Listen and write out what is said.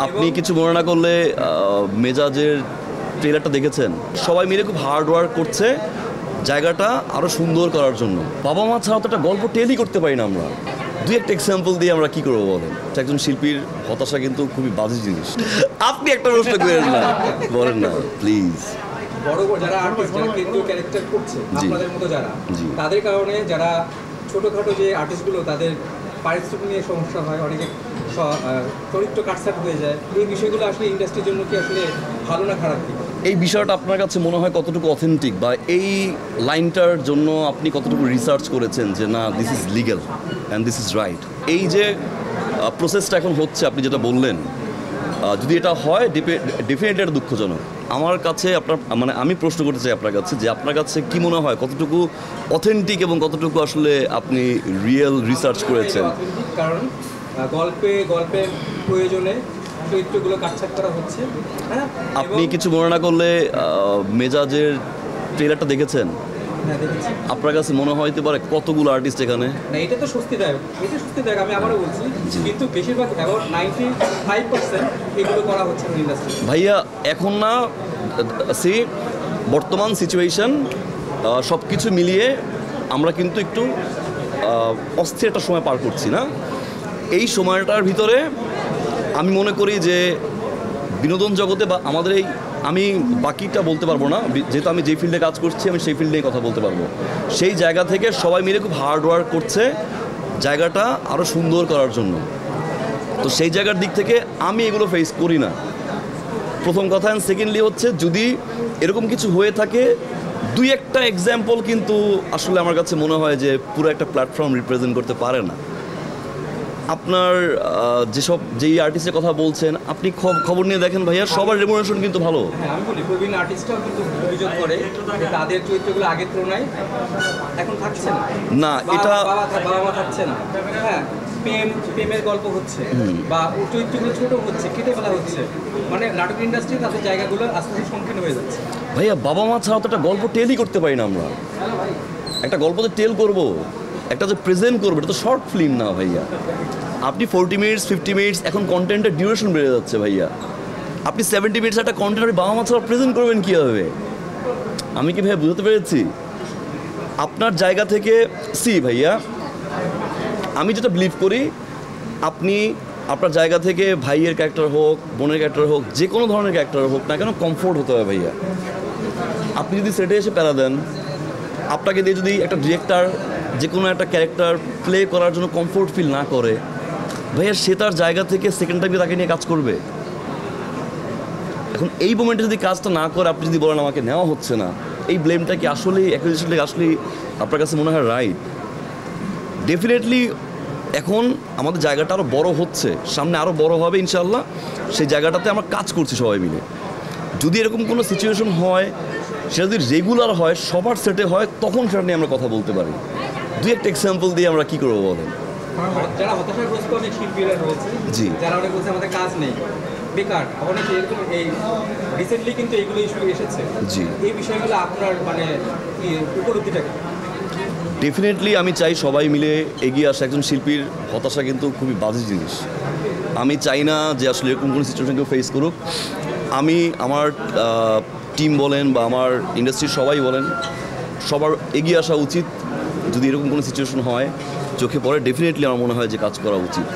আপনি কিছু মনে না করলে মেজাজের ট্রেলারটা দেখেছেন, সবাই মিলে খুব হার্ড ওয়ার্ক করছে জায়গাটা আরও সুন্দর করার জন্য। বাবা মা ছাড়া তো একটা গল্প টেলই করতে পারি না আমরা। দুই একটা এক্সাম্পল দিয়ে আমরা কি করবো বলেন? একজন শিল্পীর হতাশা কিন্তু খুবই বাজে জিনিস। আপনি একটা প্রশ্ন করেন না, বলেন না প্লিজ। বড় বড় যারা আর্টিস্ট, যারা কিন্তু ক্যারেক্টার করছে আপনাদের মতো যারা, তাদের কারণে যারা ছোটোখাটো যে আর্টিস্টগুলো তাদের পারিশ্রমিক নিয়ে সমস্যা হয়, অনেকে চরিত্র কাটছাট হয়ে যায়, এই বিষয়গুলো আসলে ইন্ডাস্ট্রির জন্য কি আসলে ভালো না খারাপ কি? এই বিষয়টা আপনার কাছে মনে হয় কতটুকু অথেন্টিক, বা এই লাইনটার জন্য আপনি কতটুকু রিসার্চ করেছেন যে না this is legal and this is right? এই যে প্রসেসটা এখন হচ্ছে, আপনি যেটা বললেন, যদি এটা হয় ডেফিনেটলি এটা দুঃখজনক। আমার কাছে আপনার মানে আমি প্রশ্ন করতে চাই আপনার কাছে যে আপনার কাছে কি মনে হয় কতটুকু অথেন্টিক এবং কতটুকু আসলে আপনি রিয়েল রিসার্চ করেছেন? কারণ গল্পের প্রয়োজনে চরিত্রগুলো কাটছাট করা হচ্ছে। হ্যাঁ, আপনি কিছু মনে না করলে মেজাজের ট্রেলারটা দেখেছেন? হ্যাঁ, দেখেছি। আপনার কাছে মনে হইতে পারে কতগুলো আর্টিস্ট এখানে? না, এটা তো স্বস্তিদায়ক, আমি আবারও বলছি, কিন্তু বেশিরভাগ অ্যাবাউট 95% এগুলো করা হচ্ছে না ইন্ডাস্ট্রি। ভাইয়া এখন না বর্তমান সিচুয়েশন সব কিছু মিলিয়ে আমরা কিন্তু একটু অস্থির একটা সময় পার করছি না? এই সময়টার ভিতরে আমি মনে করি যে বিনোদন জগতে বা আমাদের এই, আমি বাকিটা বলতে পারবো না যেহেতু আমি যেই ফিল্ডে কাজ করছি আমি সেই ফিল্ডেই কথা বলতে পারবো, সেই জায়গা থেকে সবাই মিলে খুব হার্ড ওয়ার্ক করছে জায়গাটা আরও সুন্দর করার জন্য। তো সেই জায়গার দিক থেকে আমি এগুলো ফেস করি না, প্রথম কথা। অ্যান্ড সেকেন্ডলি হচ্ছে যদি এরকম কিছু হয়ে থাকে, দুই একটা এক্সাম্পল কিন্তু আসলে আমার কাছে মনে হয় যে পুরো একটা প্ল্যাটফর্ম রিপ্রেজেন্ট করতে পারে না। আপনার যেই আর্টিস্টের কথা বলছেন আপনি খবর নিয়ে দেখেন ভাইয়া, সবার রেমুনারেশন কিন্তু ভালো। হ্যাঁ, আমি বলি প্রবীণ আর্টিস্টরাও কিন্তু অভিযোগ করে যে তাদের চরিত্রগুলো আগের তুলনায় এখন থাকছে না। না, এটা বাবা মা থাকছে না। হ্যাঁ, প্রেমের গল্প হচ্ছে বা চরিত্রগুলো ছোট হচ্ছে, কেটে ফেলা হচ্ছে, মানে নাটক ইন্ডাস্ট্রি তাদের জায়গাগুলো আস্তে আস্তে সংকীর্ণ হয়ে যাচ্ছে। ভাইয়া বাবা মা ছাড়া তো একটা গল্প টেলই করতে পারি না আমরা। একটা গল্প যে টেল করবো, একটা যে প্রেজেন্ট করবো, এটা তো শর্ট ফিল্ম না ভাইয়া। আপনি 40 মিনিটস 50 মিনিটস, এখন কন্টেন্টের ডিউরেশন বেড়ে যাচ্ছে ভাইয়া। আপনি 70 মিনিটস একটা কন্টেন্ট আপনি বাবা মা ছাড়া প্রেজেন্ট করবেন কীভাবে? আমি কি ভাইয়া বুঝতে পেরেছি? আপনার জায়গা থেকে ভাইয়া আমি যেটা বিলিভ করি, আপনি আপনার জায়গা থেকে ভাইয়ের ক্যারেক্টার হোক, বোনের ক্যারেক্টার হোক, যে কোনো ধরনের ক্যারেক্টার হোক না কেন, কমফোর্ট হতে হবে ভাইয়া। আপনি যদি সেটে এসে প্যারা দেন, আপনাকে দিয়ে যদি একটা ডিরেক্টর যে কোনো একটা ক্যারেক্টার প্লে করার জন্য কমফোর্ট ফিল না করে, ভাইয়া সে তার জায়গা থেকে সেকেন্ড টাইমে তাকে নিয়ে কাজ করবে? এখন এই মোমেন্টে যদি কাজটা না করে আপনি যদি বলেন আমাকে নেওয়া হচ্ছে না, এই ব্লেমটা কি আসলেই অ্যাকুইজিশনটা আসলেই আপনার কাছে মনে হয় রাইট? ডেফিনেটলি এখন আমাদের জায়গাটা আরও বড় হচ্ছে, সামনে আরও বড় হবে ইনশাল্লাহ। সেই জায়গাটাতে আমরা কাজ করছি সবাই মিলে। যদি এরকম কোনো সিচুয়েশন হয়, সেটা যদি রেগুলার হয়, সবার সেটে হয়, তখন সেটা নিয়ে আমরা কথা বলতে পারি। দুই একটা এক্সাম্পল দিয়ে আমরা কী করবো বলেন? যারা হতাশাগ্রস্ত অনেক শিল্পীরা রয়েছে, জি, যারা অনেক বলছে আমাদের কাজ নেই, বেকার, অনেক এরকম, এই রিসেন্টলি কিন্তু এইগুলো ইস্যু এসেছে। জি, এই বিষয়গুলো আপনার মানে কি উপলব্ধিটা কি? ডেফিনেটলি আমি চাই সবাই মিলে এগিয়ে আসা। একজন শিল্পীর হতাশা কিন্তু খুবই বাজে জিনিস। আমি চাই না যে আসলে এরকম কোনো সিচুয়েশন কেউ ফেস করুক। আমি আমার টিম বলেন বা আমার ইন্ডাস্ট্রির সবাই বলেন, সবার এগিয়ে আসা উচিত। যদি এরকম কোনো সিচুয়েশন হয়, চোখে পড়ে, ডেফিনেটলি আমার মনে হয় যে কাজ করা উচিত।